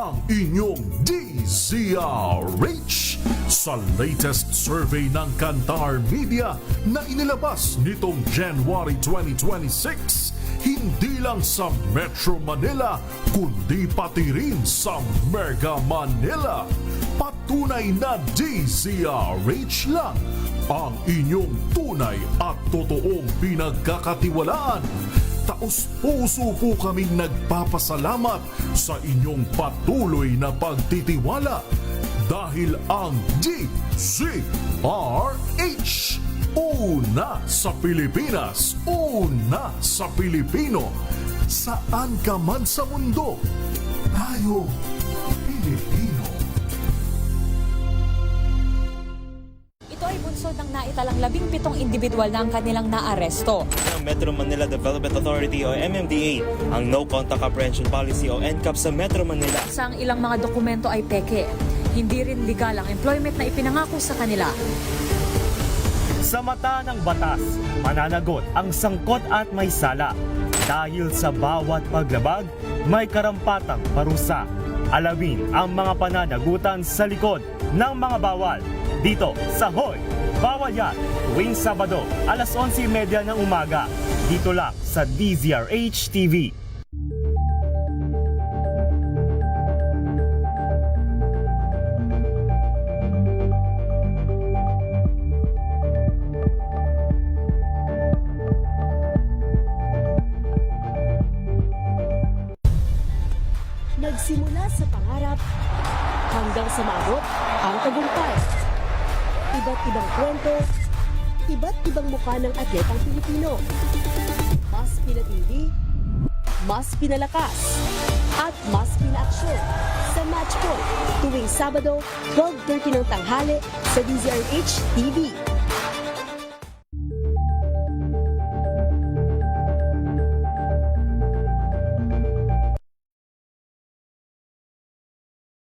ang inyong DZRH sa latest survey ng Kantar Media na inilabas nitong January 2026. Hindi lang sa Metro Manila, kundi pati rin sa Mega Manila. Patunay na DZRH lang ang inyong tunay at totoong pinagkakatiwalaan. Taos-puso po kaming nagpapasalamat sa inyong patuloy na pagtitiwala dahil ang DZRH una sa Pilipinas, una sa Pilipino. Saan ka man sa mundo, tayo Pilipino. Ito ay bunsod ng naitalang 17 individual na ang kanilang naaresto. Ng Metro Manila Development Authority o MMDA ang No Contact Apprehension Policy o NCAP sa Metro Manila. Sa ang ilang mga dokumento ay peke. Hindi rin legal ang employment na ipinangako sa kanila. Sa mata ng batas, mananagot ang sangkot at may sala. Dahil sa bawat paglabag, may karampatang parusa. Alamin ang mga pananagutan sa likod ng mga bawal. Dito sa Hoy! Bawal Yan! Tuwing Sabado, alas 11:30 ng umaga. Dito lang sa DZRH TV. Nagsimula sa pangarap hanggang sa maabot ang tagumpay. Iba't ibang kwento, iba't ibang mukha ng atletang Pilipino. Mas pinatindi, mas pinalakas, at mas pinaaksyon sa Match Point tuwing Sabado, 12:30 ng tanghali sa DZRH TV.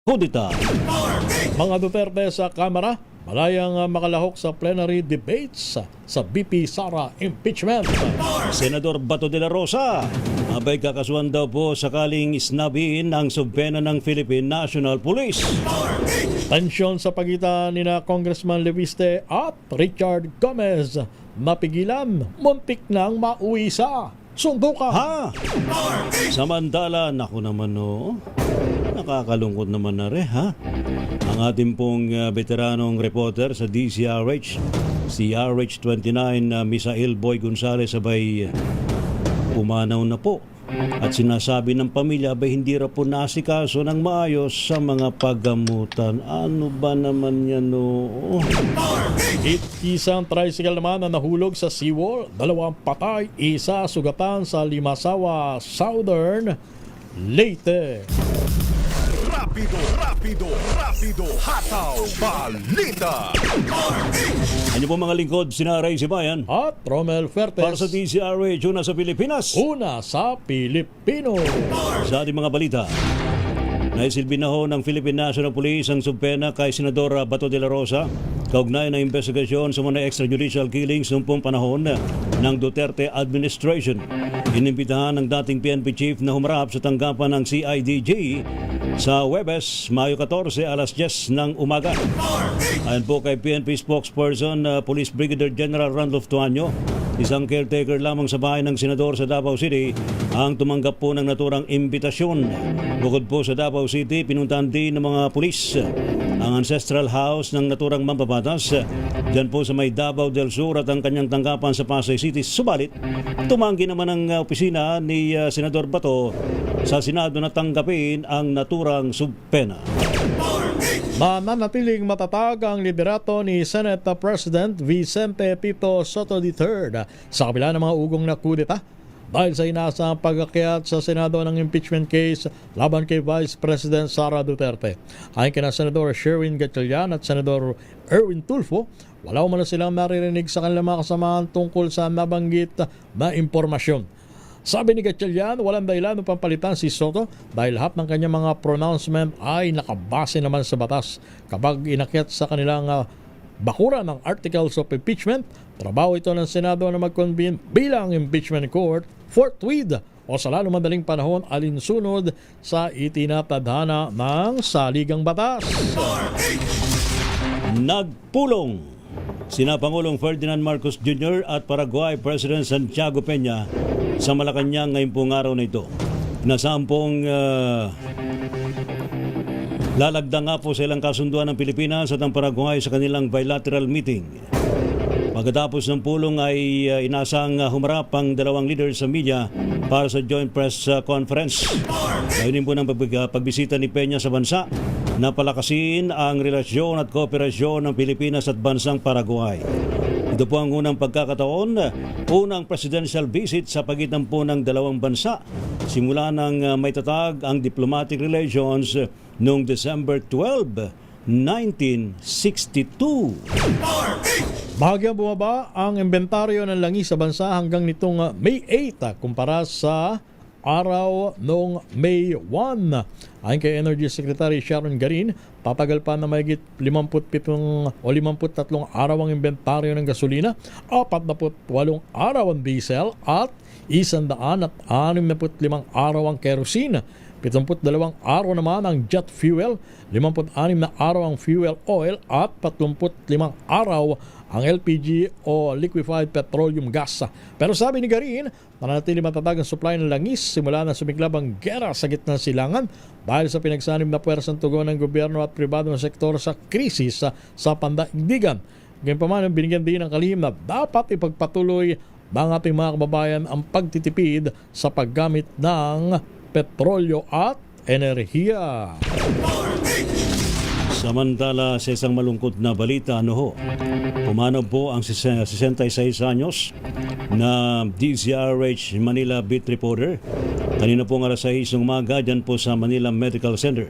Kudita. Mga Duterte sa Kamara, malayang makalahok sa plenary debates sa BP Sara impeachment. Senador Bato de la Rosa, abay kakasuhan daw po sakaling isnabihin ang subpena ng Philippine National Police. Tensyon sa pagitan nina Congressman Leviste at Richard Gomez. Mapigilan, muntik nang mauwi sa sundukan. Ha? Samantala, naku naman nakakalungkot naman na rin, ha? Ang ating pong veteranong reporter sa DZRH, si RH29 Misael Boy Gonzales, abay pumanaw na po. At sinasabi ng pamilya, abay hindi ra po nasikaso ng maayos sa mga paggamutan. Ano ba naman yan, Isang tricycle naman na nahulog sa seawall. 2 patay, isa sugatan sa Limasawa, Southern Leyte. Rapido, hataw, balita. Ano po mga lingkod, sina Ray Sibayan At Romel Fuertes. para sa DZRH, una sa Pilipinas. Una sa Pilipino. Sa ating mga balita, naisilbi na ho ng Philippine National Police ang subpena kay Senador Bato de la Rosa kaugnay ng investigasyon sa mga extrajudicial killings noong pong panahon ng Duterte administration. Inimbitahan ng dating PNP chief na humarap sa tanggapan ng CIDG sa Huwebes, Mayo 14, alas 10 ng umaga. Ayon po kay PNP spokesperson Police Brigadier General Randolph Tuanyo, isang caretaker lamang sa bahay ng senador sa Davao City ang tumanggap po ng naturang imbitasyon. Bukod po sa Davao City, pinuntahan din ng mga pulis ang ancestral house ng naturang mambabatas dyan po sa may Davao del Sur at ang kanyang tanggapan sa Pasay City. Subalit, tumanggi naman ang opisina ni Senador Bato sa Senado na tanggapin ang naturang subpena. Mananatiling matatag ang liderato ni Senate President Vicente Tito Soto III sa kabila ng mga ugong na kudeta dahil sa inaasahang pag-akyat sa Senado ng impeachment case laban kay Vice President Sara Duterte. Ayon kina Senador Sherwin Gatchalian at Senador Erwin Tulfo, wala man silang maririnig sa kanilang mga kasamahan tungkol sa nabanggit na impormasyon. Sabi ni Gatchalian, walang dahilan upang palitan si Soto dahil lahat ng kanyang mga pronouncement ay nakabase naman sa batas. Kapag inakyat sa kanilang bakura ng Articles of Impeachment, trabaho ito ng Senado na mag-convene bilang impeachment court forthwith o sa lalong madaling panahon alinsunod sa itinatadhana ng saligang batas. Nagpulong sina Pangulong Ferdinand Marcos Jr. at Paraguay President Santiago Peña sa Malacanang ngayong pong araw na ito. Nasampong lalagda nga po sa ilang kasunduan ng Pilipinas at ang Paraguay sa kanilang bilateral meeting. Pagkatapos ng pulong ay inasang humarap ang dalawang leaders sa media para sa joint press conference. Layunin po ng pagbisita ni Peña sa bansa na palakasin ang relasyon at kooperasyon ng Pilipinas at bansang Paraguay. Ito po ang unang pagkakataon, unang presidential visit sa pagitan po ng dalawang bansa. Simula ng may tatag ang diplomatic relations noong December 12, 1962. Bahagyang bumaba ang inventaryo ng langis sa bansa hanggang nitong May 8 kumpara sa araw noong May 1. Ayon kay Energy Secretary Sharon Garin, tatagal pa na mahigit 57 o 53 araw ang inventaryo ng gasolina, 48 araw ang diesel at 165 araw ang kerosene. 72 araw naman ang jet fuel, 56 na araw ang fuel oil at 35 araw ang LPG o liquefied petroleum gas. Pero sabi ni Garin, mananatili matatag ang supply ng langis simula na sumiklab ang gera sa gitna ng silangan dahil sa pinagsanib na puwersang tugon ng gobyerno at pribado ng sektor sa krisis sa pandaigdigan. Gayunpaman, binigyan din ng kalihim na dapat ipagpatuloy ng ating mga kababayan ang pagtitipid sa paggamit ng petrolyo at enerhiya. Samantala sa isang malungkot na balita, pumanaw po ang 66 anyos na DZRH Manila Beat Reporter. Kanina po ng alas 6 ng umaga dyan po sa Manila Medical Center.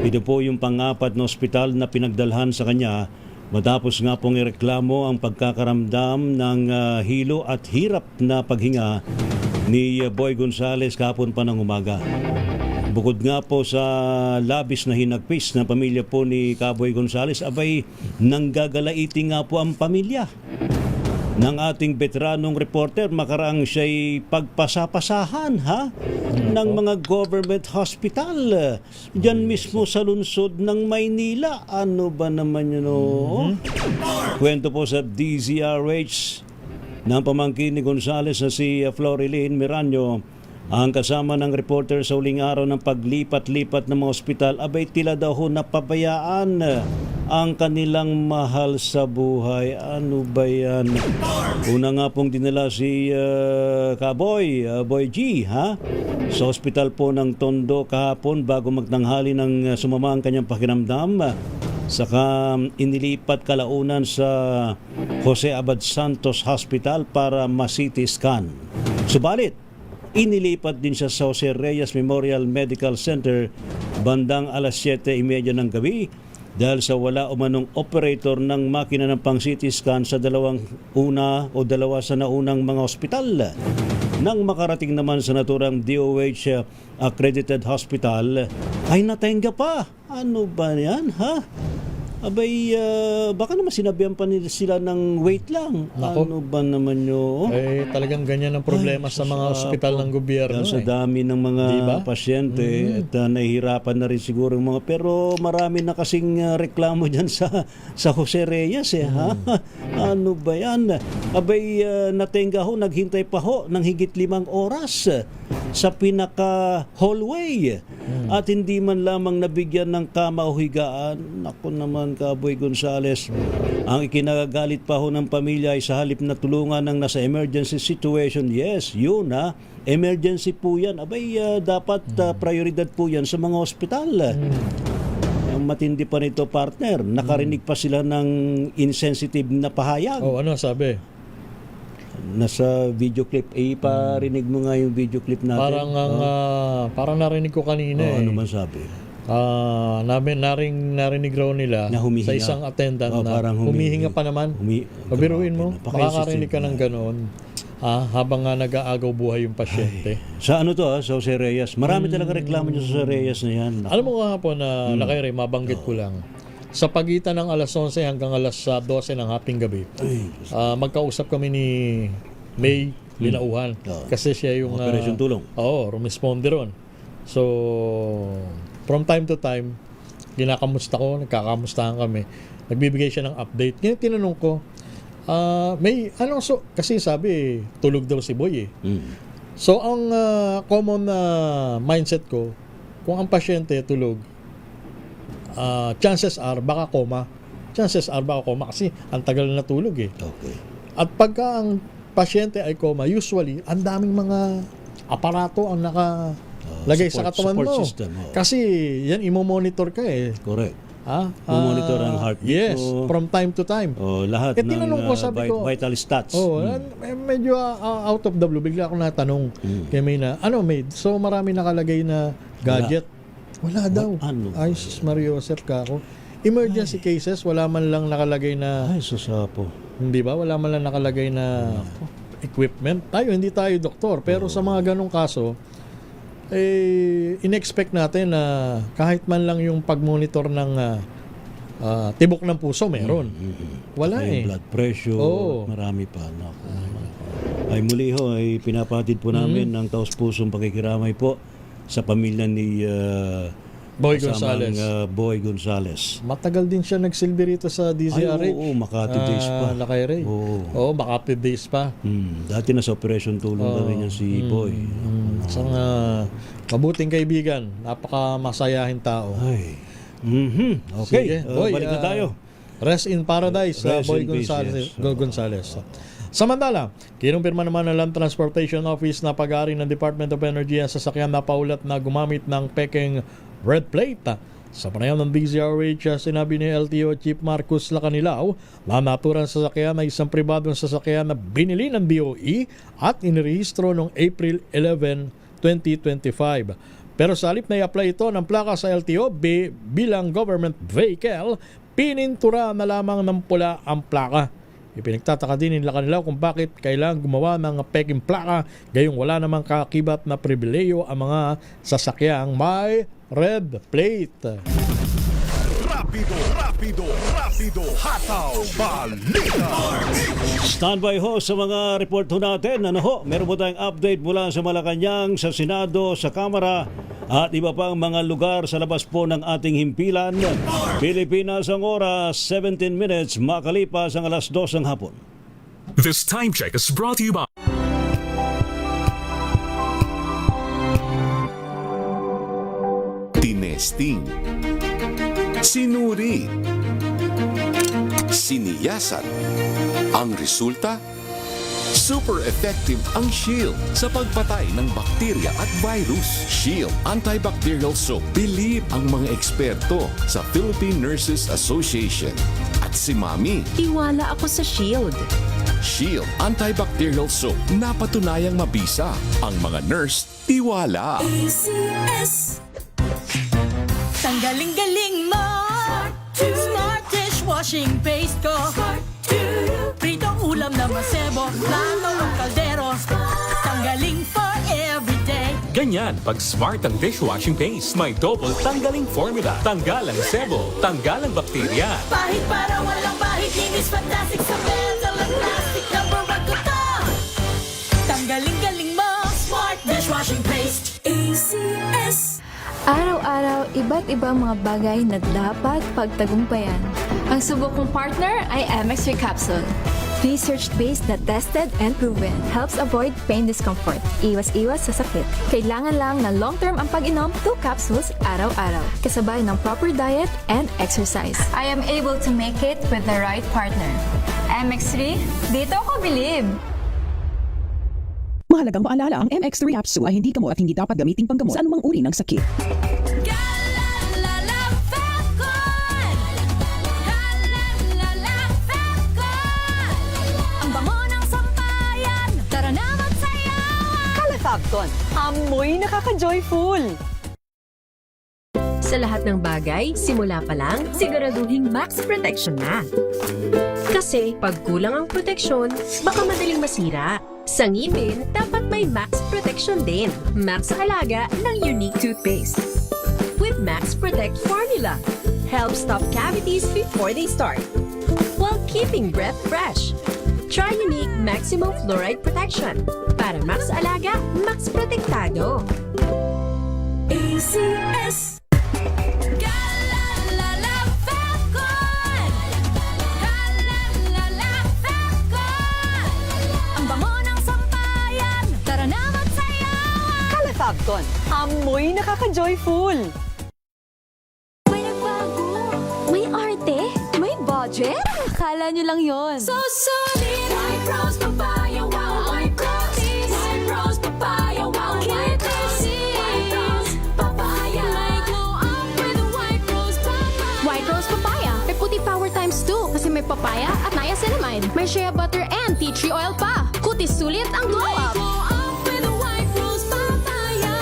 Ito po yung pang-apat na ospital na pinagdalhan sa kanya matapos nga pong ireklamo ang pagkakaramdam ng hilo at hirap na paghinga ni Boy Gonzales kahapon pa ng umaga. Bukod nga po sa labis na hinagpis ng pamilya po ni Kaboy Gonzales, abay nanggagalaiti nga po ang pamilya ng ating veteranong reporter. Makaraang siya'y pagpasapasahan ng mga government hospital diyan mismo sa lungsod ng Maynila. Ano ba naman yun? Kwento po sa DZRH ng pamangkin ni Gonzales na si Florilyn Miranyo, ang kasama ng reporter sa uling araw ng paglipat-lipat ng mga ospital, abay tila daw napabayaan ang kanilang mahal sa buhay. Ano ba yan? Una nga pong dinala si Boy G sa ospital po ng Tondo kahapon bago magtanghali ng sumama ang kanyang pakiramdam. Saka inilipat kalaunan sa Jose Abad Santos Hospital para ma-CT scan. Subalit, inilipat din siya sa Jose Reyes Memorial Medical Center bandang alas 7:30 ng gabi dahil sa wala umanong operator ng makina ng pang-CT scan sa dalawa sa naunang mga ospital. Nang makarating naman sa naturang DOH accredited hospital, ay natenga pa. Ano ba yan, Abay, baka naman sinabihan pa nila sila ng wait lang. Nako. Ano ba naman yun? Talagang ganyan ang problema sa mga ospital ng gobyerno. Sa dami ng mga pasyente at nahihirapan na rin siguro yung mga, pero marami na kasing reklamo dyan sa Jose Reyes Ano ba yan? Abay, natenga naghintay pa ng higit 5 oras sa pinaka hallway at hindi man lamang nabigyan ng kama o higaan. Naku naman, Kaboy Gonzales. Ang ikinagagalit pa ng pamilya ay sa halip na tulungan ng nasa emergency situation. Yes, yun emergency po yan. Abay, dapat prioridad po yan sa mga ospital. Ang matindi pa nito, partner, nakarinig pa sila ng insensitive na pahayag. Ano sabi? Nasa video clip. Parinig mo nga yung video clip natin. Parang narinig ko kanina Ano man sabi? Narinig raw nila Na humihinga. sa isang attendant na parang humihinga pa naman. Pabiruin mo, makakarinig ka ng ganoon habang nga nag-aagaw buhay yung pasyente. Sa ano to sa Jose Reyes? Marami talaga reklamo niya sa Jose Reyes na yan. Alam mo nga po na Lakay, mabanggit ko lang. Sa pagitan ng alas 11 hanggang alas 12 ng haping gabi, magkausap kami ni May linauhan. Oo. Kasi siya yung Operation tulong. rumisponde ron. So, from time to time, kinakamusta ko, nagkakamustahan kami. Nagbibigay siya ng update. Ngayon tinanong ko, kasi sabi, tulog daw si Boy eh. So, ang common mindset ko, kung ang pasyente tulog, chances are baka coma. Kasi ang tagal na tulog eh. Okay. At pagka ang pasyente ay coma, usually, ang daming mga aparato ang nakalagay sa katawan support mo. system, oo. Kasi yan, imo-monitor ka eh. Correct. Monitor ang heartbeat yes, mo. from time to time. Lahat ng tinanong ko, sabi ko, vital stats. medyo out of the blue, bigla ako natanong kay May na, so marami nakalagay na gadget. Wala daw. Ano? Ay, sus Mario, sir ka ako. Emergency cases, wala man lang nakalagay na, Ay, susapo. hindi ba? Wala man lang nakalagay na equipment. Hindi tayo doktor. Pero sa mga ganong kaso, in-expect natin na kahit man lang yung pag-monitor ng tibok ng puso, meron. Wala Ay, blood pressure, Oo. marami pa. Naku. Ay muli ho, ay pinapatid po namin ng taos-pusong pakikiramay po sa pamilya ni Boy kasamang, Gonzales. Boy Gonzales. Matagal din siya nagsilbi rito sa DZRH. Oo, Makati days pa. Lakay Ray. Oo. Makati days pa. Dati na sa operation tulong na rin yan si Boy. Isang mabuting kaibigan. Napaka-masayahin tao. Ay. Okay, Sige, Boy, balik na tayo. Rest in paradise, Rest Boy in peace, yes. Gonzales. Samantala, kinumpirma naman ng Land Transportation Office na pag-aari ng Department of Energy ang sasakyan na paulat na gumamit ng peking red plate. Sa panayam ng DZRH, sinabi ni LTO Chief Marcus Lacanilao na naturang sasakyan ay isang pribadong sasakyan na binili ng DOE at inirehistro noong April 11, 2025. Pero sa halip na i-apply ito ng plaka sa LTO bilang government vehicle, pinintura na lamang ng pula ang plaka. Ipinagtataka din nila kanila kung bakit kailangan gumawa ng peking plaka gayong wala namang kakibat na pribileyo ang mga sasakyang may red plate. Rapido, hataw, balita. Standby ho sa mga report ho natin. Meron po tayong update mula sa Malacanang, sa Senado, sa Kamara at iba pang mga lugar sa labas po ng ating himpilan. Pilipinas ang oras, 17 minutes makalipas ang 2:00 ng hapon. This time check is brought to you by Tinesting, sinuri, siniyasan. Ang resulta? Super effective ang Shield sa pagpatay ng bakterya at virus. Shield Antibacterial Soap. Believe ang mga eksperto sa Philippine Nurses Association. At si Mami. Iwala ako sa Shield. Shield Antibacterial Soap. Napatunayang mabisa. Ang mga nurse, tiwala. Tanggaling-galing mo Smart dishwashing paste ko Pritong ulam na masebo Plato ng kaldero Tanggaling for everyday Ganyan pag smart ang dishwashing paste. May double tanggaling formula. Tanggal ang sebo, tanggal ang bakterya. Pahit para walang bahid Linis fantastic sa metal at plastic Number one ko to Tanggaling-galing mo Smart dishwashing paste ACS. Araw-araw, iba't ibang mga bagay na dapat pagtagumpayan. Ang subok kong partner ay MX3 Capsule. Research-based na tested and proven. Helps avoid pain discomfort. Iwas-iwas sa sakit. Kailangan lang na long-term ang pag-inom 2 capsules araw-araw. Kasabay ng proper diet and exercise. I am able to make it with the right partner. MX3, dito ako bilib! Mahalagang paalala, ang MX3 capsule ay hindi gamot at hindi dapat gamitin panggamot sa anumang uri ng sakit. Ang bango ng sampayan Tara na magsayawan Calafabcon, amoy nakaka-joyful. Sa lahat ng bagay, simula pa lang, siguraduhing max protection na. Kasi pag kulang ang proteksyon, baka madaling masira. Sa ngipin, dapat may max protection din. Max sa halaga ng unique toothpaste. With Max Protect Formula, help stop cavities before they start, while keeping breath fresh. Try Unique Maximum Fluoride Protection. Para max alaga, max protektado. ACS. Kalalala Falcon. Kalalala Falcon. Ang bango ng sampayan. Tara na magsayawan. Kalafabcon, amoy nakaka-joyful. May nagbago. May arte. May budget. Akala nyo lang yon. So solid. White Rose Papaya. Wow, White Rose. White Rose Papaya. Wow, White Rose. White Rose Papaya. May glow up with the White Rose Papaya. White Rose Papaya. May puti power times 2 kasi may papaya at niacinamide. May shea butter and tea tree oil pa. Kutis sulit ang glow up. Glow up with the White Rose Papaya.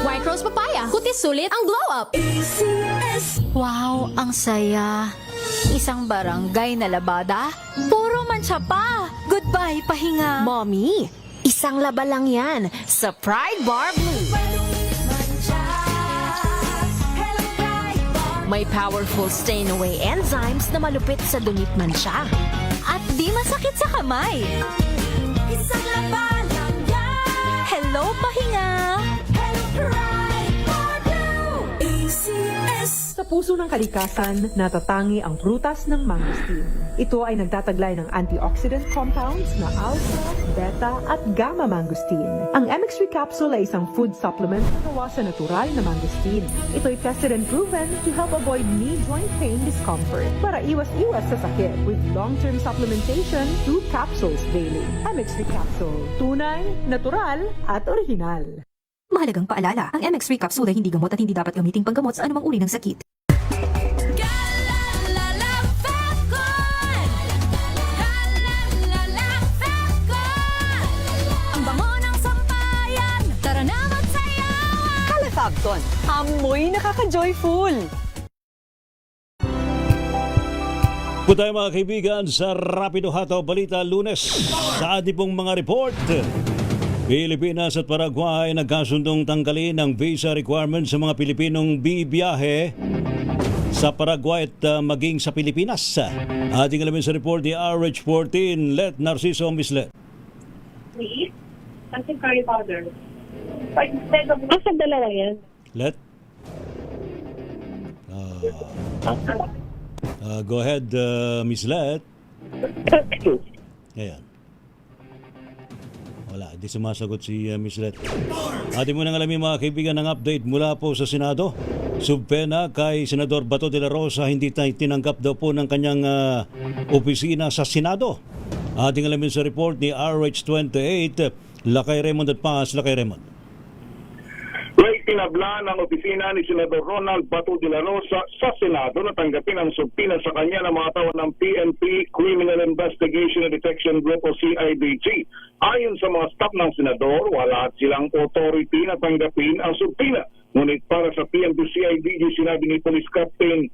White Rose Papaya. Kutis sulit ang glow up. ACS. Wow, ang saya. Isang barangay na labada, puro mancha pa. Goodbye, pahinga. Mommy, isang laba lang yan sa Pride Bar Blue. May powerful stain-away enzymes na malupit sa dunit mancha. At di masakit sa kamay. Isang laba lang yan. Hello, pahinga. Hello, Pride Bar Blue. ACS. Sa puso ng kalikasan, natatangi ang prutas ng mangosteen. Ito ay nagtataglay ng antioxidant compounds na alpha, beta at gamma mangosteen. Ang MX3 capsule ay isang food supplement na gawa sa natural na mangosteen. Ito ay tested and proven to help avoid knee joint pain discomfort para iwas-iwas sa sakit with long-term supplementation through capsules daily. MX3 capsule, tunay, natural at original. Mahalagang paalala, ang MX3 capsule ay hindi gamot at hindi dapat gamiting panggamot sa anumang uri ng sakit. Kalalala Falcon. Kalalala Falcon. Ang bango ng sampayan. Tara na magsayawan. Kalafabcon, amoy nakaka-joyful. Po tayo mga kaibigan sa Rapido Hataw Balita Lunes. Sa ating pong mga report, Pilipinas at Paraguay nagkasundong tanggalin ang visa requirements sa mga Pilipinong bibiyahe sa Paraguay at maging sa Pilipinas. Ating alamin sa report ni RH14, Let Narciso Mislet. Please, something curry powder. Asang dala lang yan? Let? Go ahead, Miss Let. Ayan. Wala, hindi sumasagot si Miss Let. Atin mo nang alamin mga kaibigan ng update mula po sa Senado. Subpena kay Senador Bato de la Rosa, hindi tinanggap daw po ng kanyang opisina sa Senado. Ating alamin sa report ni RH28, Lakay Raymond at Paz. Lakay Raymond. Tinabla ng opisina ni Senador Ronald Bato de la Rosa sa Senado na tanggapin ang subpina sa kanya ng mga tao ng PNP Criminal Investigation and Detection Group o CIDG. Ayon sa mga staff ng Senador, wala silang authority na tanggapin ang subpina. Ngunit para sa PNP CIDG, sinabi ni Police Captain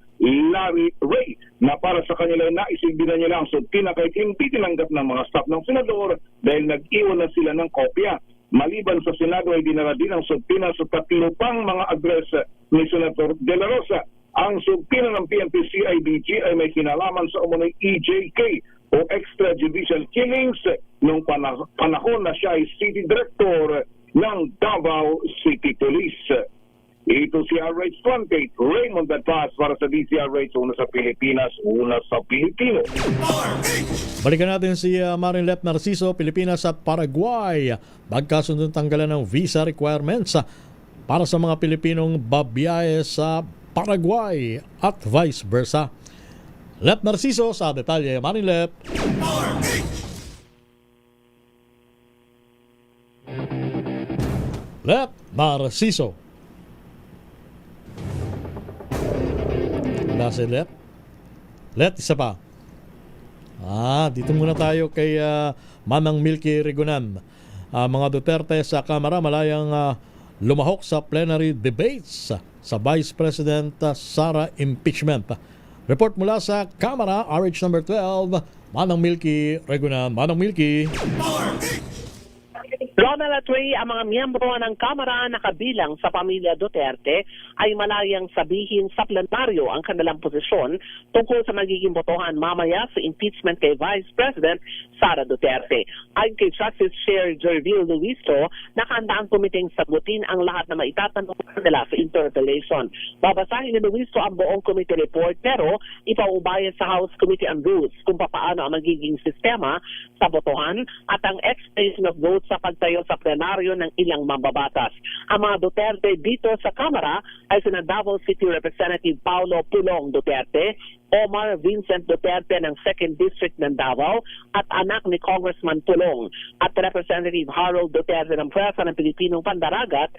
Larry Ray na para sa kanila naisilbi na nila ang subpina kahit hindi tinanggap ng mga staff ng Senador dahil nag-iwan na sila ng kopya. Maliban sa Senado ay dinala din ang subpina sa tatlo pang mga address ni Senator De La Rosa. Ang subpina ng PNP-CIDG ay may kinalaman sa umunoy EJK o extrajudicial killings noong panahon na siya ay City Director ng Davao City Police. Ito si RH28, Raymond Dadpaz para sa DCRH, una sa Pilipinas, una sa Pilipino. Balikan natin si Marinlet Narciso, Pilipinas at Paraguay. Magkasundong tanggalan ng visa requirements para sa mga Pilipinong babiyahe sa Paraguay at vice versa. Let Narciso sa detalye. Marinlet. Let Narciso. Wala si Let. Let, isa pa. Dito muna tayo kay Manang Milky Regunan. Mga Duterte sa Kamara malayang lumahok sa plenary debates sa Vice President Sara impeachment. Report mula sa Kamara, RH number 12, Manang Milky Regunan. Manang Milky. Ronald at Ray, ang mga miyembro ng Kamara na kabilang sa pamilya Duterte ay malayang sabihin sa plenaryo ang kanilang posisyon tungkol sa magiging botohan mamaya sa impeachment kay Vice President Sara Duterte. Ayon kay Justice Chair Jervil Luisto, nakahanda ang komiteng sagutin ang lahat na maitatanong nila sa interpellation. Babasahin ni Luisto ang buong committee report pero ipaubayan sa House Committee on Rules kung paano ang magiging sistema sa botohan at ang explanation of votes sa pagtayo sa plenaryo ng ilang mambabatas. Ang mga Duterte dito sa Kamara ay sina Davao City Representative Paulo Pulong Duterte, Omar Vincent Duterte ng 2nd District ng Davao at anak ni Congressman Pulong at Representative Harold Duterte ng Pwersa ng Pilipinong Pandagat,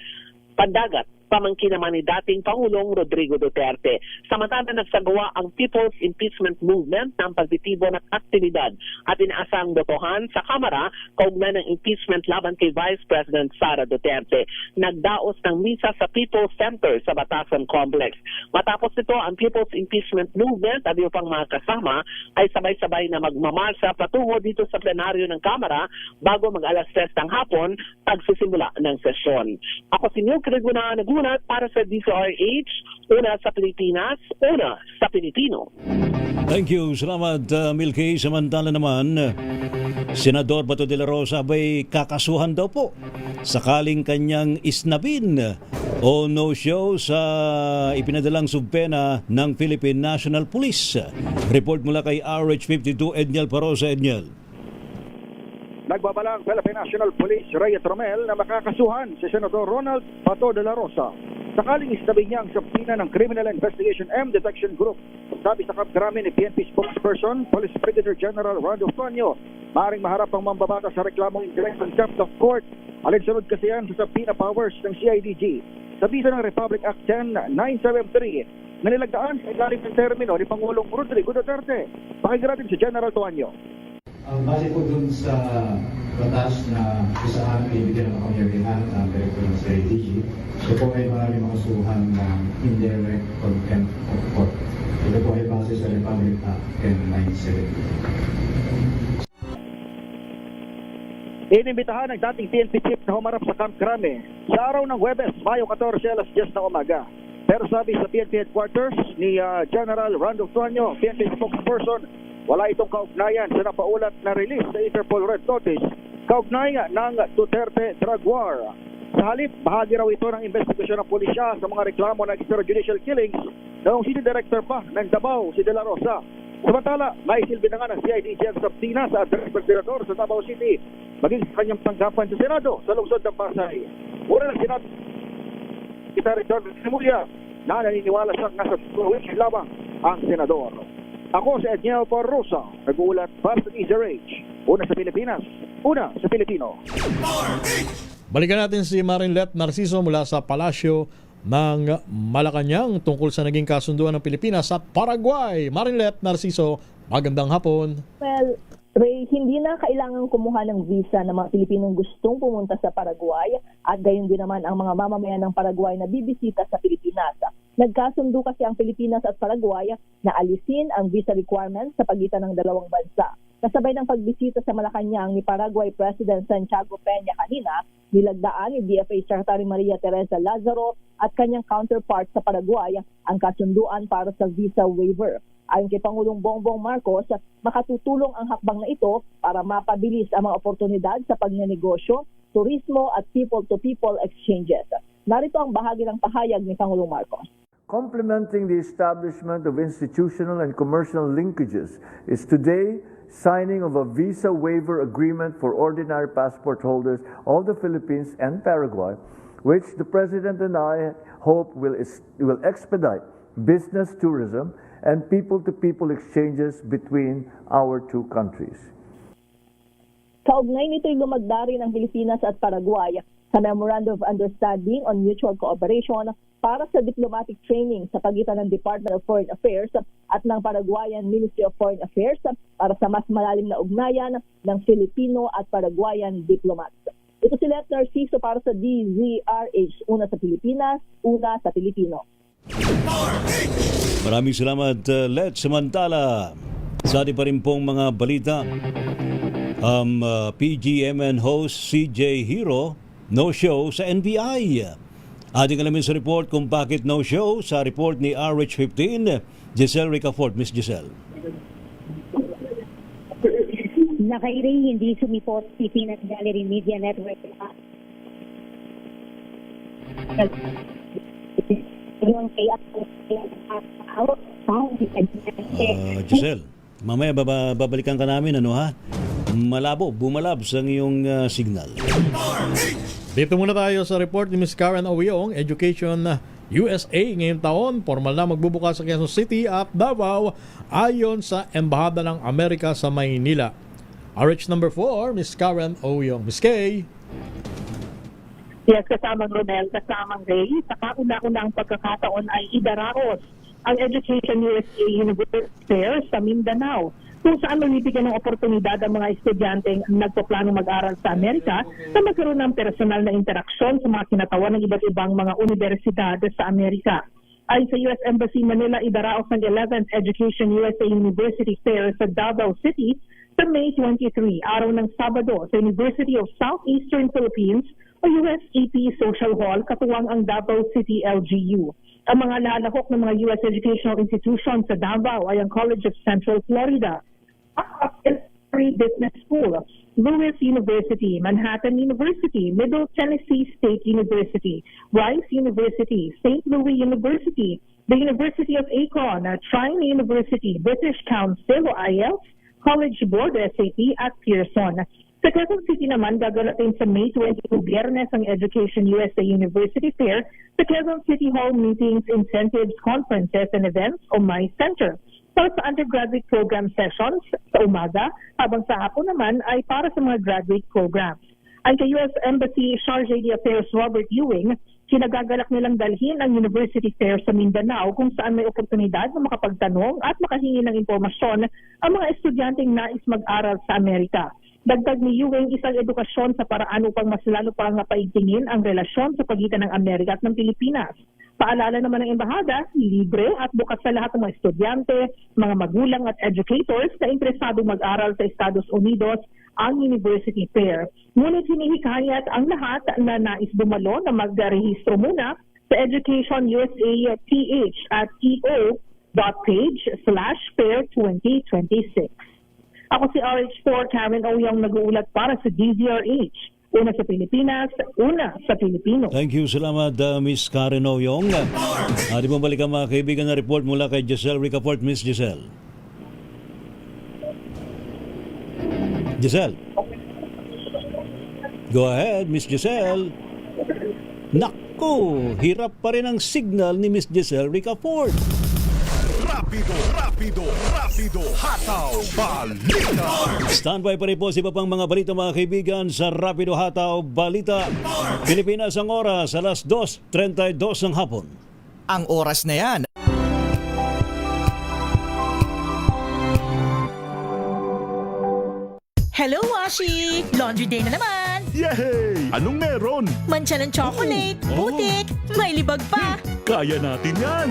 pamangkin naman ni dating Pangulong Rodrigo Duterte. Samantala nagsagawa ang People's Impeachment Movement ng pagtitibo ng aktibidad at inaasang botohan sa Kamara kaugnay ng impeachment laban kay Vice President Sara Duterte. Nagdaos ng misa sa People's Center sa Batasan Complex. Matapos ito, ang People's Impeachment Movement at yung pang mga kasama ay sabay-sabay na magmamarsa patungo dito sa plenaryo ng Kamara bago mag-alas 3 ng hapon pagsisimula ng sesyon. Ako si Neil Criguna, nagunat para sa DZRH, una sa Pilipinas, una sa Pilipino. Thank you. Salamat, Milky. Samantala naman, Senador Bato de la Rosa ay kakasuhan daw po sakaling kanyang isnabin o no-show sa ipinadalang subpena ng Philippine National Police. Report mula kay RH52, Edniel Parosa. Edniel. Nagbabalang Philippine National Police Reyes Romel na makakasuhan si Senador Ronald Bato de la Rosa sakaling isnabi niya ang subpoena ng Criminal Investigation M Detection Group. Sabi sa kapgrami ni PNP spokesperson, Police Brigadier General Randolph Tonyo, maaaring maharap ang mambabatas sa reklamong indirect contempt of court. Alinsunod kasi yan sa subpoena powers ng CIDG. Sa bisa ng Republic Act 10973 na nilagdaan sa ilalim ng termino ni Pangulong Rodrigo Duterte. Pakinggan natin si General Tonyo. Base po dun sa batas na isahan ay bigyan ng kapangyarihan ng Director ng CIDG, ito po ay maraming makasuhan ng indirect contempt of court. Ito po ay base sa Republic Act 10973. Inimbitahan ng dating PNP chief na humarap sa Camp Crame sa araw ng Huwebes, Mayo 14, alas 10 ng umaga. Pero sabi sa PNP headquarters ni General Randolph Tonyo, PNP spokesperson, wala itong kaugnayan sa napaulat na release sa Interpol Red Notice kaugnayan ng Duterte Drug War. Sa halip, bahagi raw ito ng investigasyon ng pulisya sa mga reklamo ng extrajudicial killings noong City Director pa ng Davao, si De La Rosa. Samantala, naisilbi na nga ng CIDG ang subpoena sa address procurador sa Davao City maging sa kanyang tanggapan sa Senado sa lungsod ng Pasay. Una ng Senado, Secretary John Simulia na naniniwala siyang nasa tuwing lamang ang Senador. Ako si Edniel Parrosa, nag-uulat para sa DZRH. Una sa Pilipinas, una sa Pilipino. Balikan natin si Marinlet Narciso mula sa Palasyo ng Malacanang tungkol sa naging kasunduan ng Pilipinas at Paraguay. Marinlet Narciso, magandang hapon. Well, Ray, hindi na kailangan kumuha ng visa ng mga Pilipinong gustong pumunta sa Paraguay at gayon din naman ang mga mamamayan ng Paraguay na bibisita sa Pilipinas. Nagkasundo kasi ang Pilipinas at Paraguay na alisin ang visa requirements sa pagitan ng dalawang bansa. Kasabay ng pagbisita sa Malacanang ni Paraguay President Santiago Peña kanina, nilagdaan ni DFA Secretary Maria Teresa Lazaro at kanyang counterpart sa Paraguay ang kasunduan para sa visa waiver. Ayon kay Pangulong Bongbong Marcos, makatutulong ang hakbang na ito para mapabilis ang mga oportunidad sa pagnenegosyo, turismo at people-to-people exchanges. Narito ang bahagi ng pahayag ni Pangulong Marcos. Complementing the establishment of institutional and commercial linkages is today signing of a visa waiver agreement for ordinary passport holders of the Philippines and Paraguay, which the President and I hope will expedite business tourism and people-to-people exchanges between our two countries. Kaugnay nito'y lumagda rin ang Pilipinas at Paraguay sa Memorandum of Understanding on Mutual Cooperation para sa diplomatic training sa pagitan ng Department of Foreign Affairs at ng Paraguayan Ministry of Foreign Affairs para sa mas malalim na ugnayan ng Filipino at Paraguayan diplomats. Ito si Let Narciso para sa DZRH, una sa Pilipinas, una sa Pilipino. Maraming salamat, Let. Samantala, sa ating pa rin pong mga balita, PGMN host CJ Hero no-show sa NBI. Ating alamin sa report kung bakit no-show sa report ni RH15, Giselle Ricafort. Miss Giselle. Nakairing hindi sumipot si Peanut Gallery Media Network. Giselle, mamaya babalikan ka namin, ano ha? Bumalabs ang iyong signal. Dito muna tayo sa report ni Ms. Karen Owyong, Education USA ngayong taon. Formal na magbubukas sa Quezon City at Davao ayon sa Embahada ng Amerika sa Maynila. RH number 4, Ms. Karen Owyong. Ms. K. Yes, kasamang Ronel, kasamang Ray. Sa kauna-unang pagkakataon ay idaraos ang Education USA University Fair sa Mindanao, kung saan mabibigyan ng oportunidad ang mga estudyanteng nagpaplano mag-aral sa Amerika na magkaroon ng personal na interaksyon sa mga kinatawan ng iba't ibang mga universidad sa Amerika. Ay sa US Embassy Manila, idaraos ng 11th Education USA University Fair sa Davao City sa May 23, araw ng Sabado, sa University of Southeastern Philippines o USAP Social Hall, katuwang ang Davao City LGU. Ang mga lalahok ng mga US educational institutions sa Davao ay ang College of Central Florida, Business School, Lewis University, Manhattan University, Middle Tennessee State University, Rice University, St. Louis University, the University of Akron, Trine University, British Council o IELTS, College Board SAP at Pearson. Sa Quezon City naman, gagalatin sa May 22, Biyernes ang Education USA University Fair sa Quezon City Hall Meetings, Incentives, Conferences, and Events o MICE Center. Para sa undergraduate program sessions sa umaga, habang sa hapon naman ay para sa mga graduate programs. Ang kay US Embassy Charge d'Affaires Robert Ewing, kinagagalak nilang dalhin ang University Fair sa Mindanao kung saan may oportunidad na makapagtanong at makahingi ng impormasyon ang mga estudyanteng nais mag-aral sa Amerika. Dagdag ni Ewing, isang edukasyon sa paraan upang mas lalo pang napaigtingin ang relasyon sa pagitan ng Amerika at ng Pilipinas. Paalala naman ng embahada, libre at bukas sa lahat ng mga estudyante, mga magulang at educators na interesadong mag-aral sa Estados Unidos ang University Fair. Ngunit hinihikayat ang lahat na nais dumalo na mag-rehistro muna sa Education USA PH at eo.page/fair 2026. Ako si RH4 Karen Owyong, nag-uulat para sa DZRH. Una sa Pilipinas, una sa Pilipino. Thank you. Salamat, Miss Karen Owyong. Di mo balikan mga kaibigan na report mula kay Giselle Ricafort. Miss Giselle. Giselle. Go ahead, Miss Giselle. Naku, hirap pa rin ang signal ni Miss Giselle Ricafort. Rapido, hataw, balita. Standby pa rin po si iba pang mga balita mga kaibigan sa Rapido Hataw Balita. Pilipinas ang oras, alas 2:32 ng hapon. Ang oras na yan. Hello, Washi! Laundry day na naman! Yay! Anong meron? Mancha ng chocolate, putik, may libag pa! Kaya natin yan!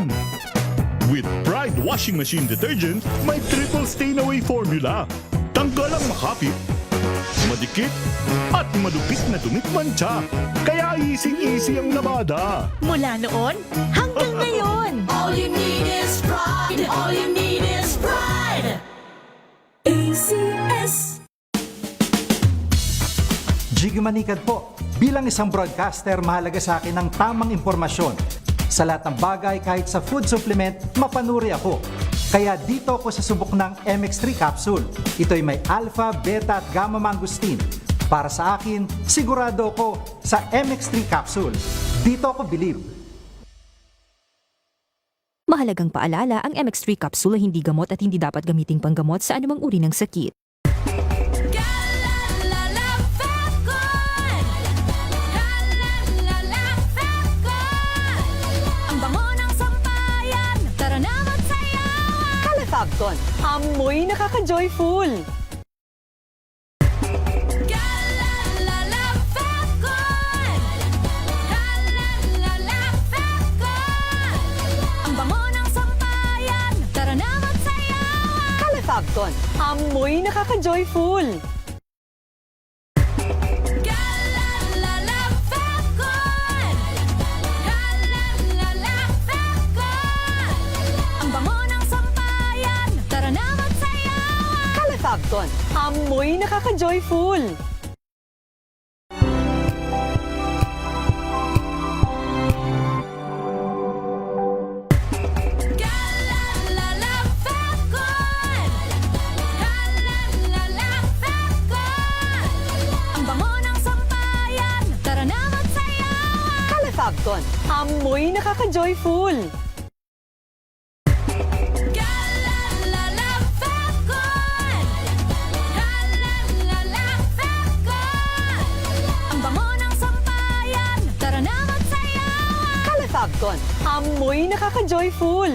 With Pride Washing Machine Detergent, may triple stain-away formula. Tanggal ang makapit, madikit, at madupit na dumit mancha. Kaya easy-easy ang labada. Mula noon hanggang ngayon! All you need is pride. All you need is pride. ACS. Jiggy Manikad po. Bilang isang broadcaster, mahalaga sa akin ang tamang impormasyon. Sa lahat ng bagay, kahit sa food supplement, mapanuri ako. Kaya dito ako sa subok ng MX3 capsule. Ito'y may alpha, beta at gamma mangosteen. Para sa akin, sigurado ako sa MX3 capsule. Dito ako believe. Mahalagang paalala, ang MX3 capsule ay hindi gamot at hindi dapat gamiting panggamot sa anumang uri ng sakit. Fabcon, amoy nakaka-joyful! Ang bango ng sampayan, tara na magsayawan! Fabcon, amoy nakaka-joyful! Falcon. Amoy nakaka-joyful. Ang bango ng sampayan, tara na magsayawan. Kala Falcon. Amoy nakaka-joyful. Ang bango ng sampayan, tara na magsayawan. Kala Falcon. Amoy nakaka-joyful.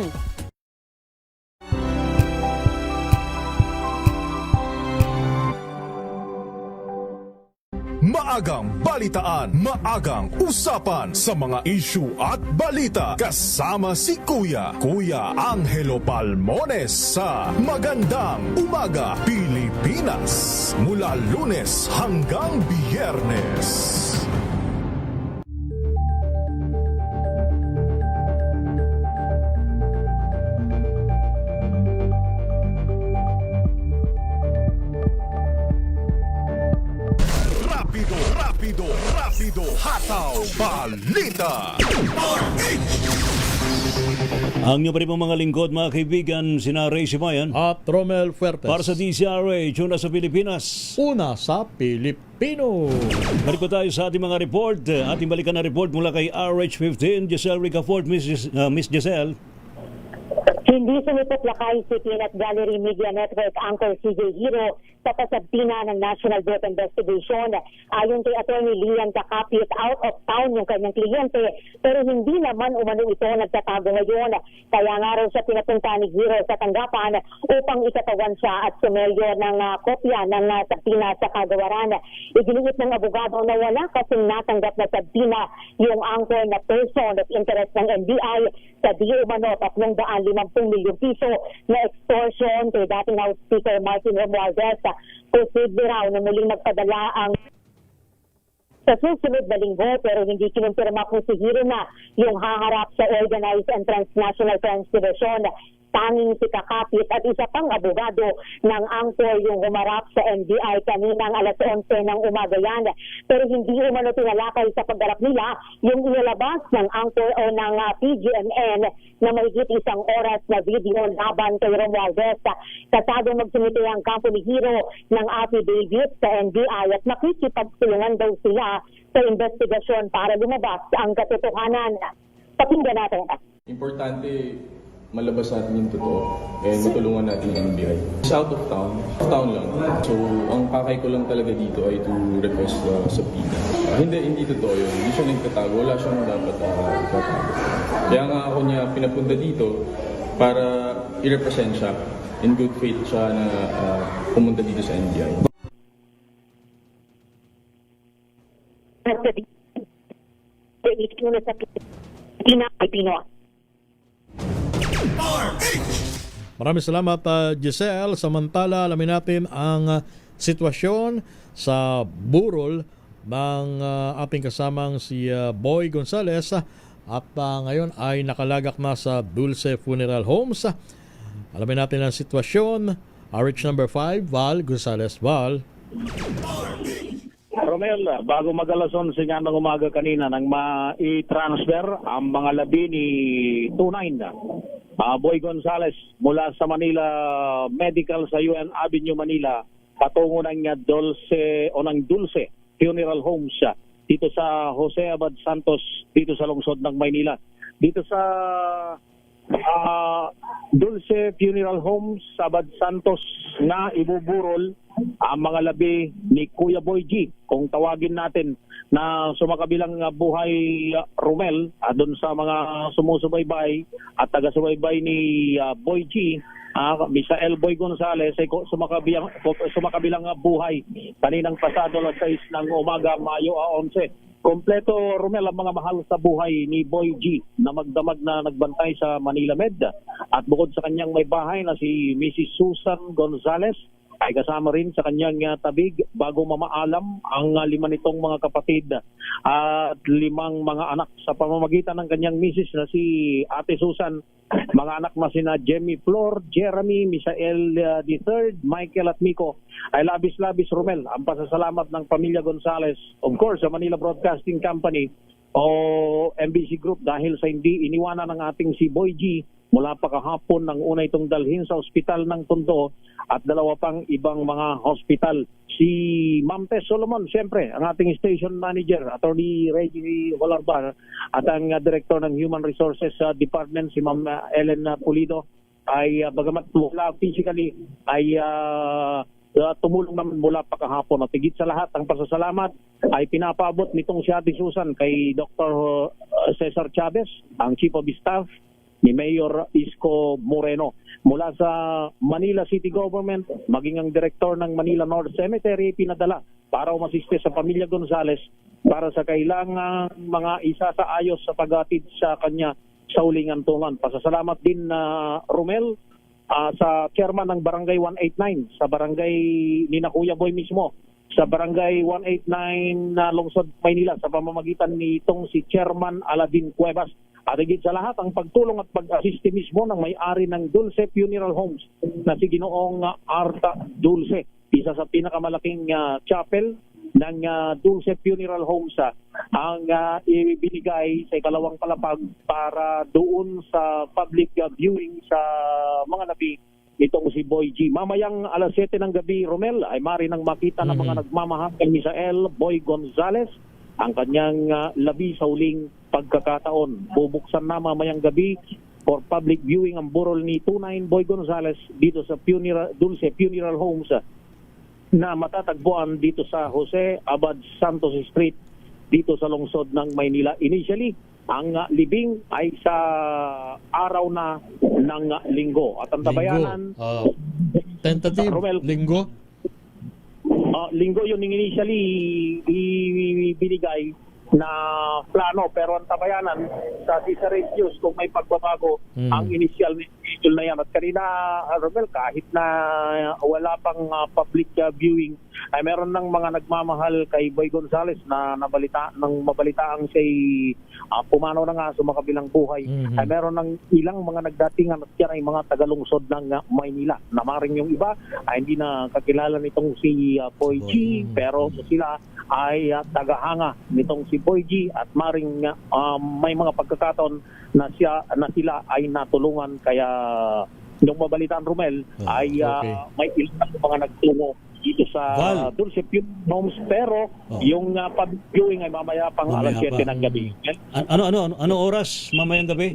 Maagang balitaan, maagang usapan sa mga issue at balita. Kasama si Kuya Angelo Palmones sa Magandang Umaga Pilipinas. Mula Lunes hanggang Biyernes. Rapido, hataw, balita. Ang nyo pa rin mga lingkod, mga kaibigan, sina Ray Simayan at Romel Fuertes. Para sa DCRH, una sa Pilipinas. Una sa Pilipino. Balik po tayo sa ating mga report. Ating balikan na report mula kay RH15, Giselle Ricafort. Miss Giselle. Hindi sumipot lakay si Peanut Gallery Media Network anchor CJ Hiro sa pasabtina ng National Death Investigation. Ayon kay Attorney Lian Kakapit, out of town yung kanyang kliyente pero hindi naman umano ito nagtatago ngayon. Kaya nga raw siya pinapunta ni Hiro sa tanggapan upang ikatawan siya at sumelyo ng kopya ng sabtina sa kagawaran. Iginiit ng abogado na wala kasing natanggap na sabtina yung anchor na person of interest ng NBI sa di umano 350 milyong piso na extortion kay dating House Speaker Martin Romualdez. Posible raw na muling magpadala ang sa susunod na linggo pero hindi kinumpirma kung si Hiro na yung haharap sa Organized and Transnational Crimes Division. Tanging si Kakapit at isa pang abogado ng anchor yung humarap sa NBI kaninang alas 11 ng umaga yan. Pero hindi umano tinalakay sa paggarap nila yung inilabas ng anchor o ng PGMN na mahigit isang oras na video laban kay Romualdez. Kasado magsumite ang kampo ni Hiro ng affidavit sa NBI at nakikipagtulungan daw sila sa investigasyon para lumabas ang katotohanan. Pakinggan natin. Importante malabas natin yung totoo and matulungan natin yung NBI. It's out of town lang. So, ang pakay ko lang talaga dito ay to request subpoena. Hindi totoo yun. Hindi siya nagtatago. Wala siyang dapat tatago. Kaya nga ako niya pinapunta dito para i-represent siya. In good faith siya na pumunta dito sa NBI. Maraming salamat Giselle. Samantala, alamin natin ang sitwasyon sa burol ng ating kasamang si Boy Gonzales at ngayon ay nakalagak na sa Dulce Funeral Homes. Alamin natin ang sitwasyon. RH number 5, Val Gonzales. Val. Romel, bago mag-alas 11 nga ng umaga kanina nang ma-transfer ang mga labi ni 29 Boy Gonzales mula sa Manila Medical sa UN Avenue, Manila patungo ng Dulce Funeral Homes dito sa Jose Abad Santos dito sa lungsod ng Maynila. Dito sa Dulce Funeral Homes sa Abad Santos na ibuburol ang mga labi ni Kuya Boy G, kung tawagin natin, na sumakabilang buhay Romel doon sa mga sumusubaybay at taga-subaybay ni Boy G, Misael Boy Gonzales ay sumakabilang buhay kaninang pasado alas 6 ng umaga, Mayo 11. Kompleto, Romel, ang mga mahal sa buhay ni Boy G na magdamag na nagbantay sa Manila Med. At bukod sa kanyang may bahay na si Mrs. Susan Gonzales, ay kasama rin sa kanyang tabig bago mamaalam ang 5 nitong mga kapatid at 5 mga anak sa pamamagitan ng kanyang misis na si Ate Susan. Mga anak na sina Jemmy Flor, Jeremy, Misael III, Michael at Miko. Ay labis-labis, Romel, ang pasasalamat ng pamilya Gonzales, of course, sa Manila Broadcasting Company o MBC Group dahil sa hindi iniwanan ng ating si Boy G mula pa kahapon ng una itong dalhin sa ospital ng Tondo at 2 pang ibang mga hospital. Si Ma'am Tess Solomon, siyempre, ang ating station manager, Attorney Reggie Holarbar, at ang Director ng Human Resources Department, si Ma'am Ellen Pulido, ay bagamat wala physically, ay tumulong naman mula pa kahapon. At higit sa lahat, ang pasasalamat ay pinapaabot nitong si Ate Susan kay Dr. Cesar Chavez, ang Chief of Staff ni Mayor Isko Moreno. Mula sa Manila City Government, maging ang Director ng Manila North Cemetery, pinadala para umasiste sa pamilya Gonzales para sa kailangang mga isasaayos sa paghatid sa kanya sa huling antungan. Pasasalamat din na Romel sa chairman ng Barangay 189, sa barangay ni na Kuya Boy mismo, sa Barangay 189 na Lungsod, Maynila, sa pamamagitan nitong si Chairman Aladin Cuevas. At higit sa lahat, ang pagtulong at pag-assist mismo ng may-ari ng Dulce Funeral Homes na si Ginoong Arta Dulce, isa sa pinakamalaking chapel ng Dulce Funeral Homes ang ibinigay sa ikalawang palapag para doon sa public viewing sa mga nabi itong si Boy G. Mamayang alas 7 ng gabi, Romel, ay mari nang makita ng mga nagmamahal kay Misael Boy Gonzales ang kanyang labi sa huling pagkakataon. Bubuksan na mamayang gabi for public viewing ang burol ni 29 Boy Gonzales dito sa Dulce Funeral Homes na matatagpuan dito sa Jose Abad Santos Street dito sa lungsod ng Maynila. Initially, ang libing ay sa araw na ng linggo. At ang tabayanan, tentative, linggo? Linggo yun initially ibinigay na plano, pero ang tabayanan sa Cesar Radius kung may pagbabago ang initial schedule na yan. At kanina, Romel, kahit na wala pang public viewing, ay meron ng mga nagmamahal kay Boy Gonzales na mabalitaan siya'y pumanaw na nga sa makabilang buhay. Ay meron ng ilang mga nagdatingan at yan ay mga tagalungsod ng Maynila. Namaring yung iba ay hindi na kakilala nitong si Boy G, pero sila ay tagahanga nitong si Boy G at maring may mga pagkakataon na sila ay natulungan. Kaya yung mabalitaan, Romel, ay may ilang mga nagtungo dito sa Dulce Funeral Homes, pero yung public viewing ay mamaya pang alas 7 ng gabi. Ano oras mamayang gabi?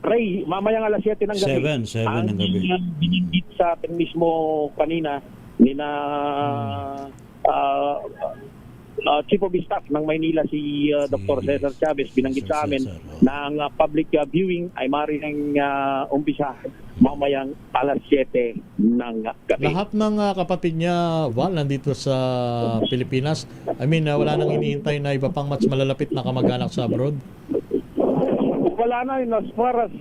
Ray, mamayang alas 7 ng gabi. 7 ng gabi. Binigit sa atin mismo kanina ni na Chief of Staff ng Maynila si Dr. Cesar Chavez, binanggit sa amin na ang public viewing ay maaaring umpisa mamayang alas 7 ng gabi. Lahat ng kapatid niya, Val, nandito sa Pilipinas. I mean, wala nang hinihintay na iba pang mas malalapit na kamag-anak sa abroad? Wala na yun. As far as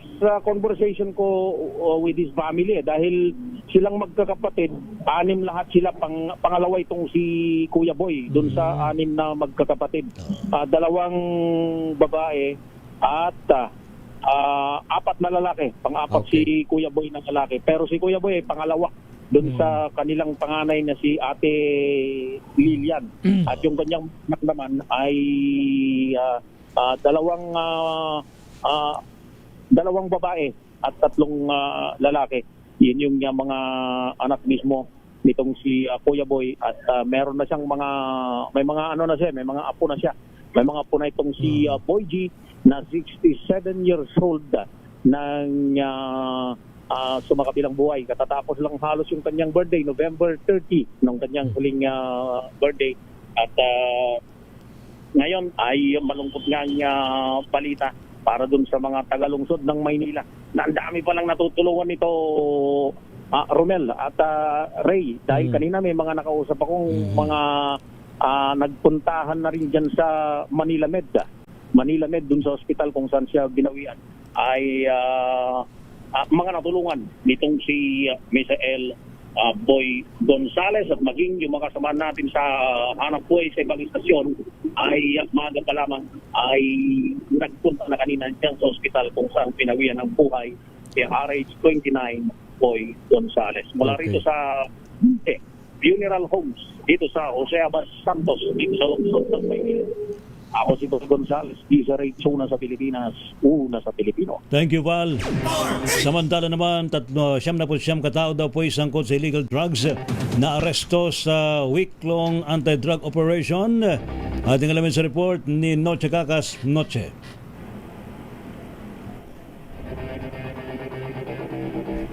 conversation ko with his family, dahil silang magkakapatid, 6 lahat sila, pangalawa itong si Kuya Boy dun sa 6 na magkakapatid. 2 babae at 4 na lalaki. Pang-4 si Kuya Boy na lalaki. Pero si Kuya Boy ay pangalawa dun sa kanilang panganay na si Ate Lilian. At yung kanyang anak naman ay 2 babae at 3 lalaki. Yun yung mga anak mismo nitong si Kuya Boy. At meron na siyang may mga apo na siya. May mga apo na itong si Boy G na 67 years old nang sumakabilang buhay. Katatapos lang halos yung kanyang birthday, November 30, nung kanyang huling birthday. At ngayon ay malungkot nga balita para dun sa mga tagalungsod ng Maynila na ang dami palang natutulungan nito, Romel at Ray. Dahil kanina may mga nakausap akong mga nagpuntahan na rin dyan sa Manila Med dun sa hospital kung saan siya binawian, ay mga natulungan nitong si Misael Boy Gonzales at maging yung mga kasama natin sa hanap buhay sa ibang istasyon ay maaga pa lamang ay nagpunta na kanina dyan sa ospital kung saan pinawian ng buhay si RH29 Boy Gonzales. Mula rito sa funeral homes dito sa Jose Abad Santos dito sa lungsod ng Maynila. Ako si Boy Gonzales, DZRH, una sa Pilipinas, una sa Pilipino. Thank you, Val. Samantala naman, 79 katao daw po sangkot sa illegal drugs na aresto sa week-long anti-drug operation. Ating alamin sa report ni Noche Cacas. Noche.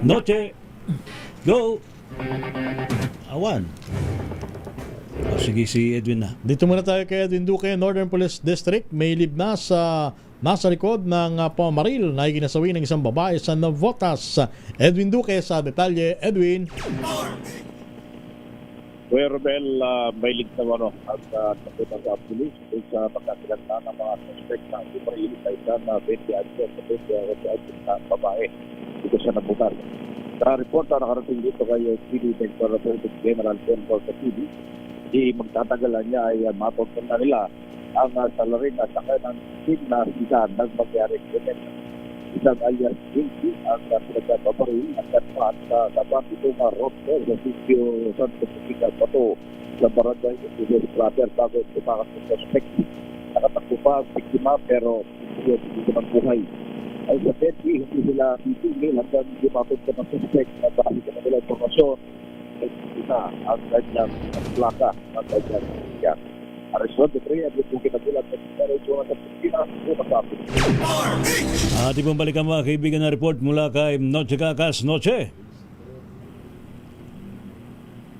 Noche, go! Awan. Sige, si Edwin na. Dito muna tayo kay Edwin Duque, Northern Police District. May libna sa nasa likod ng pamaril na iginasawi ng isang babae sa Navotas. Edwin Duque sa detalye. Edwin. Well, may link naman ang kapunta sa pulis sa pagkakilala ng mga suspect na umaril sa isang 20 anos na babae dito sa Navotas. Sa report na nakarating dito kay PD Director General Paul Casidi, magtatagalan niya ay matutunan na nila ang salarin at saka ng team na isa ng mangyari isang alias Wilkie ang pinagkababaril at katpat sa dapat itong roster sa sitio Santo Domingo Bato sa barangay Ipilil Prater bago tumakas ng suspect. Nakatakbo pa ang biktima pero hindi ng buhay. Ay sa PNP, hindi sila titigil hanggang hindi matutunan ng suspect na dahil sa kanilang informasyon na ang kanyang plaka ng kanyang siya. Aresyon de Trey, at yung kinagulat ng Arizona sa Pilipinas, umasapin. Ating pambalikan mga kaibigan na report mula kay Noche Cacas. Noche?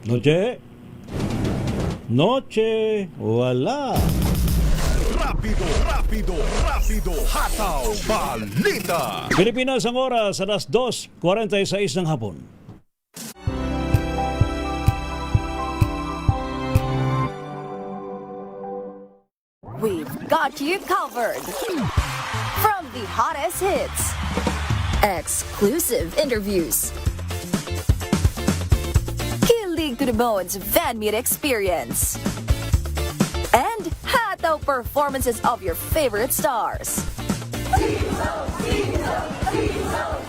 Noche? Noche? Wala. Rapido, hataw, balita. Pilipinas ang oras, alas 2:46 ng hapon. We've got you covered. From the hottest hits, exclusive interviews, kilig to the bones fan meet experience, and hataw performances of your favorite stars.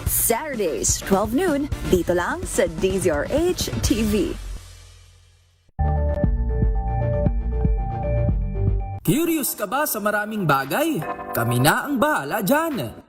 Saturdays, 12 noon, dito lang sa DZRH TV. Curious ka ba sa maraming bagay? Kami na ang bahala dyan.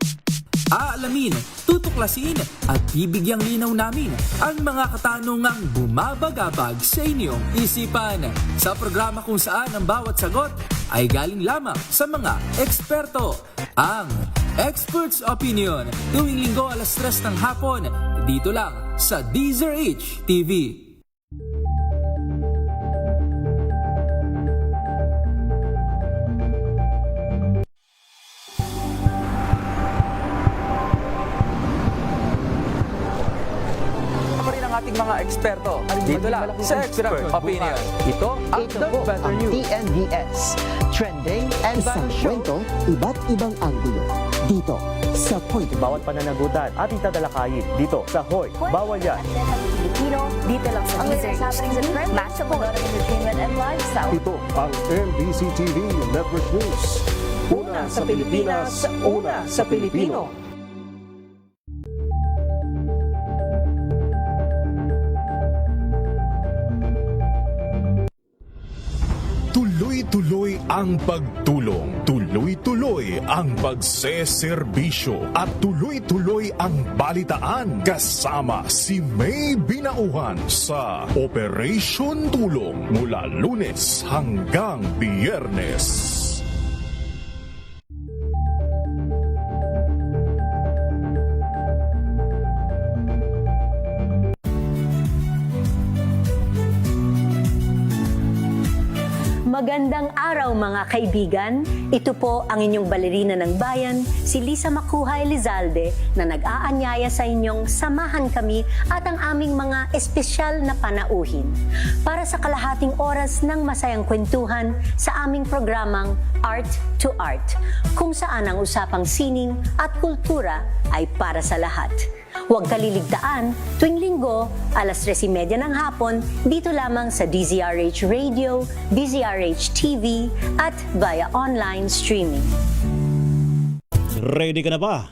Aalamin, tutuklasin at bibigyang linaw namin ang mga katanungang bumabagabag sa inyong isipan. Sa programa kung saan ang bawat sagot ay galing lamang sa mga eksperto. Ang Expert's Opinion, tuwing linggo alas 3 ng hapon, dito lang sa DZRH TV. ating mga eksperto dito lang sa Expert Opinion. Ito ang The Better News. TNVS. Trending and isang kwento, iba't ibang anggulo. Dito sa Point. Bawat pananagutan at itatalakayin dito sa Hoy. Bawal yan. Pilipino, dito lang sa DZRH. Matchable entertainment and lifestyle. Ito ang MBC TV Network News. Una sa Pilipinas, una sa Pilipino. Tuloy-tuloy ang pagtulong, tuloy-tuloy ang pagseserbisyo at tuloy-tuloy ang balitaan kasama si May Binauhan sa Operation Tulong mula Lunes hanggang Biyernes. Magandang araw mga kaibigan. Ito po ang inyong balerina ng bayan, si Lisa Makuha Elizalde, na nag-aanyaya sa inyong samahan kami at ang aming mga espesyal na panauhin para sa kalahating oras ng masayang kwentuhan sa aming programang Art to Art, kung saan ang usapang sining at kultura ay para sa lahat. Huwag kaliligtaan, tuwing linggo, alas 3:30 ng hapon, dito lamang sa DZRH Radio, DZRH TV, at via online streaming. Ready ka na ba?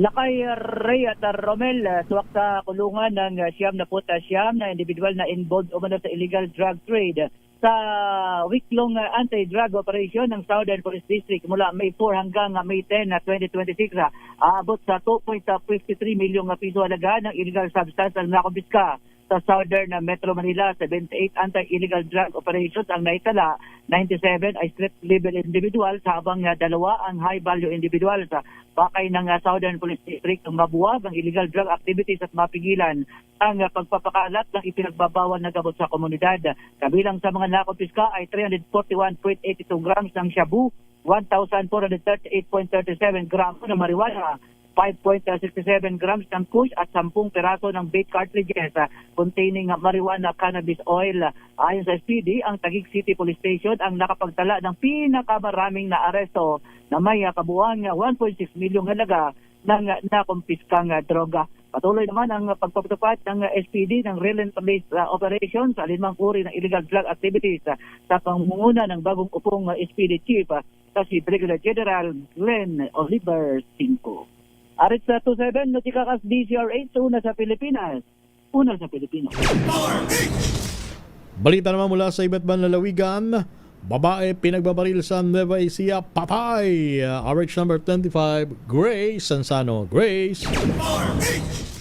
Lakay Ray at Romel, suwak sa kulungan ng siyam na individual na involved umano sa illegal drug trade sa week-long anti-drug operation ng Southern Police District mula May 4 hanggang May 10, 2026. Aabot sa 2.53 milyong piso halaga ng illegal substance ang nakumpiska sa Southern Metro Manila. 78 anti-illegal drug operations ang naitala, 97 ay street-level individuals habang 2 ang high-value individuals. Bakay ng Southern Police District ang mabuwag ang illegal drug activities at mapigilan ang pagpapakalat ng ipinagbabawal na gamot sa komunidad. Kabilang sa mga nakumpiska ay 341.82 grams ng shabu, 1,438.37 grams ng marijuana, 5.67 grams ng kush at 10 peraso ng vape cartridges containing marijuana cannabis oil. Ayon sa SPD, ang Taguig City Police Station ang nakapagtala ng pinakamaraming na aresto na may kabuuan 1.6 milyong halaga ng nakumpiskang droga. Patuloy naman ang pagpapatupad ng SPD ng relentless operations sa alinmang uri ng illegal drug activities sa pangunguna ng bagong upong SPD Chief sa si Brigadier General Glenn Oliver Cinco. Arit sa 27, Notikakas DZRH, una sa Pilipinas, una sa Pilipino. Balita naman mula sa iba't ibang lalawigan, babae pinagbabaril sa Nueva Ecija, patay. RH number 25, Grace Sansano. Grace.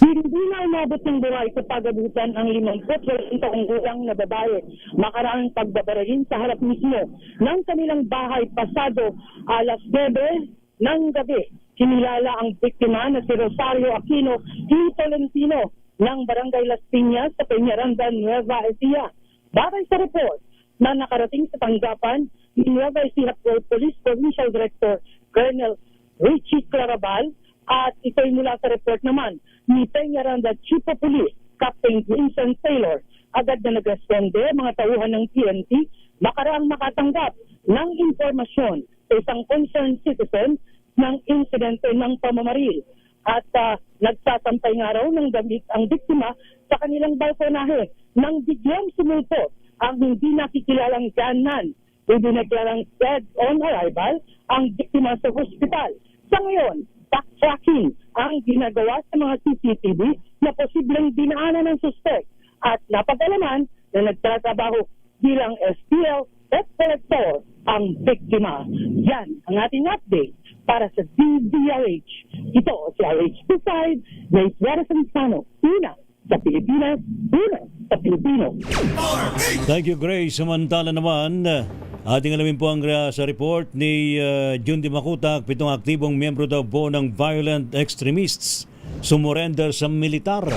Hindi na umabot ng buhay sa pagabutan ang 50 taong gulang na babae. Makaraang pagbabarilin sa harap mismo ng kanilang bahay pasado alas 9 ng gabi. Kinilala ang biktima na si Rosario Aquino T. Tolentino ng Barangay Las Piñas sa Peñaranda, Nueva Ecija. Batay sa report na nakarating sa tanggapan ni Nueva Ecija Police Provincial Director Colonel Richie Clarabal at ito'y mula sa report naman ni Peñaranda Chief of Police Captain Vincent Taylor. Agad na nagresponde mga tauhan ng PNP makaraang makatanggap ng impormasyon sa isang concerned citizen ng insidente ng pamamaril at nagsasampay nga raw ng damit ang biktima sa kanilang balkonahe nang biglang sumulpot ang hindi nakikilalang gunman. Idineklarang dead on arrival ang biktima sa hospital. Sa ngayon, backtracking ang ginagawa sa mga CCTV na posibleng dinaanan ng suspect at napag-alaman na nagtatrabaho bilang SPL at collector ang biktima. Yan ang ating update para sa DZRH. Ito si RH25, Grace Sansano, una sa Pilipinas, una sa Pilipino. Thank you, Grace. Samantala naman, ating alamin po ang sa report ni June Di Makutak, 7 aktibong miyembro daw po ng violent extremists sumurrender sa militar.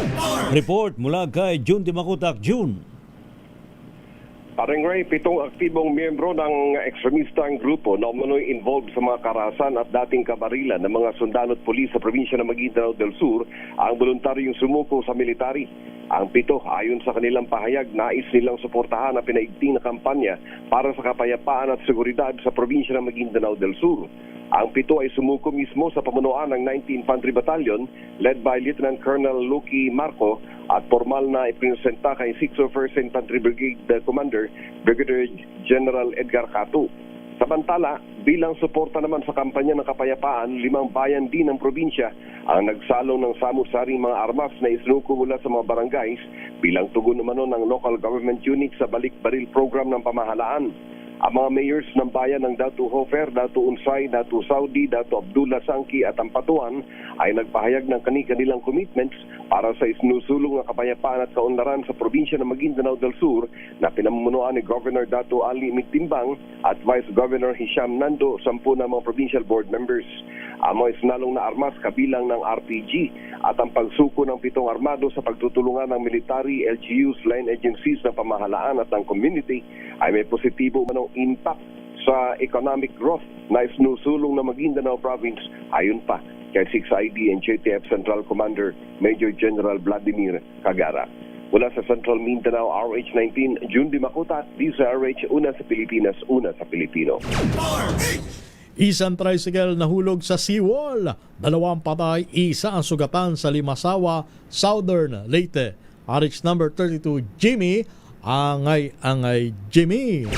Report mula kay June Di Makutak. June. Parang Ray, 7 aktibong miyembro ng ekstremistang grupo na umano'y involved sa mga karahasan at dating kabarilan ng mga sundalo at pulis sa probinsya ng Maguindanao del Sur ang voluntaryong sumuko sa military. Ang 7, ayon sa kanilang pahayag, nais nilang suportahan ang pinaigting na kampanya para sa kapayapaan at seguridad sa probinsya ng Maguindanao del Sur. Ang 7 ay sumuko mismo sa pamunuan ng 19th Infantry Battalion led by Lieutenant Colonel Lucky Marco at formal na ipinsenta kay 601st Infantry Brigade Commander Brigadier General Edgar Catu. Samantala, bilang suporta naman sa kampanya ng kapayapaan, 5 bayan din ng probinsya ang nagsalong ng samut-saring mga armas na isinuko mula sa mga barangays bilang tugon naman ng local government unit sa balik-baril program ng pamahalaan. Ang mga mayors ng bayan ng Datu Hofer, Datu Unsay, Datu Saudi, Datu Abdullah Sangki at Ampatuan ay nagpahayag ng kanilang commitments para sa isinusulong ng kapayapaan at kaunlaran sa probinsya ng Maguindanao del Sur na pinamumunuan ni Governor Datu Ali Mitimbang at Vice Governor Hisham Nando, 10 na mga provincial board members. Ang mga isinalong na armas kabilang ng RPG at ang pagsuko ng 7 armado sa pagtutulungan ng military, LGUs, line agencies ng pamahalaan at ng community ay may positibo manong impact sa economic growth na isinusulong ng Maguindanao Province ayon pa kay 6ID and JTF Central Commander Major General Vladimir Cagara. Mula sa Central Mindanao, RH19, June Di Makutak, DZRH, una sa Pilipinas, una sa Pilipino. Isang tricycle nahulog sa seawall. 2 patay, isa ang sugatan sa Limasawa, Southern Leyte. RH number 32, Jimmy. Angay Jimmy.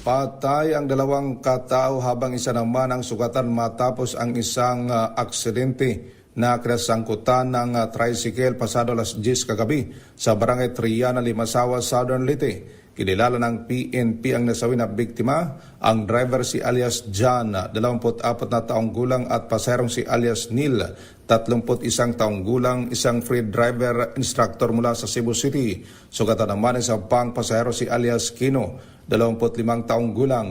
Patay ang 2 katao habang isa naman ang sugatan matapos ang isang aksidente na kinasangkutan ng tricycle pasado alas 10 kagabi sa barangay Triana, Limasawa, Southern Leyte. Kinilala ng PNP ang nasawi na biktima, ang driver si alias John, 24 na taong gulang at pasaherong si alias Neil, 31 taong gulang, isang free driver instructor mula sa Cebu City. Sugatan naman isang pang pasahero si alias Kino, 25 taong gulang.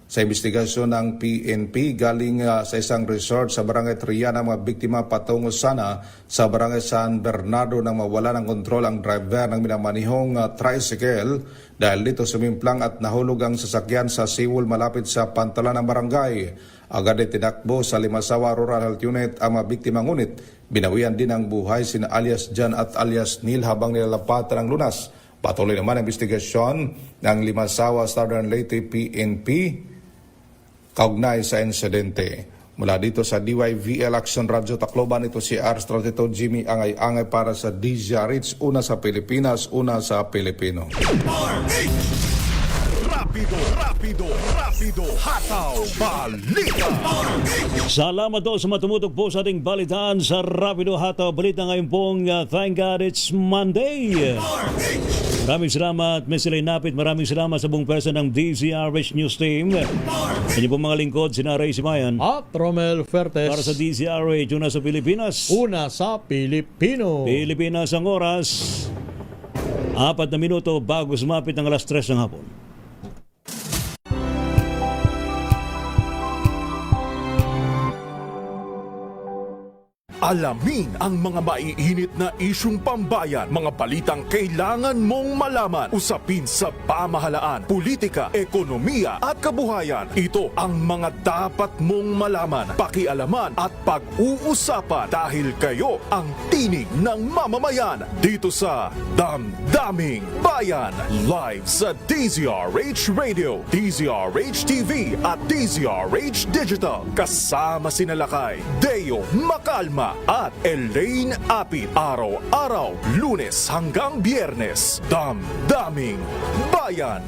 Sa investigasyon ng PNP, galing sa isang resort sa barangay Triana, mga biktima patungo sana sa barangay San Bernardo nang mawala ng kontrol ang driver ng minamanihong tricycle. Dahil dito sumimplang at nahulog ang sasakyan sa seawall malapit sa pantalan ng barangay. Agad ay tinakbo sa Limasawa Rural Health Unit ang mga biktima, ngunit binawian din ang buhay sina alias John at alias Neil habang nilalapatan ng lunas. Patuloy naman ang investigasyon ng Limasawa Southern Leyte PNP kaugnay sa insidente. Mula dito sa DYVL Action Radyo Tacloban, ito si R32 Jimmy Angay para sa DZRH, una sa Pilipinas, una sa Pilipino. Rapido, hataw, balita. Salamat po sa matumutok po sa ating balitaan sa Rapido Hataw Balita ngayon pong thank God it's Monday. Maraming salamat, Ms. Elaine Napit. Maraming salamat sa buong pwersa ng DZRH News Team. Kanya po mga lingkod, sina Ray Simayan at Romel Fertes. Para sa DZRH, una sa Pilipinas. Una sa Pilipino. Pilipinas ang oras. 4 na minuto bago sumapit ng alas 3 ng hapon. Alamin ang mga maiinit na isyung pambayan, mga balitang kailangan mong malaman, usapin sa pamahalaan, politika, ekonomiya at kabuhayan. Ito ang mga dapat mong malaman, pakialaman at pag-uusapan dahil kayo ang tinig ng mamamayan dito sa Damdaming Bayan. Live sa DZRH Radio, DZRH TV at DZRH Digital. Kasama sina Lakay, Deo Macalma at Elaine Apit. Araw-araw, Lunes hanggang Biyernes. Damdaming Bayan.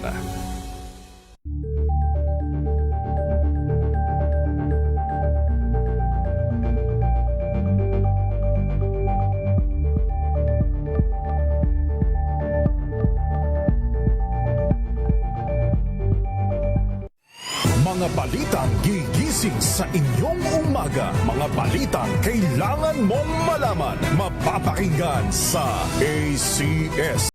Mga balitang gigising sa inyong umaga. Mga balitang kailangan mong malaman. Mapapakinggan sa ACS.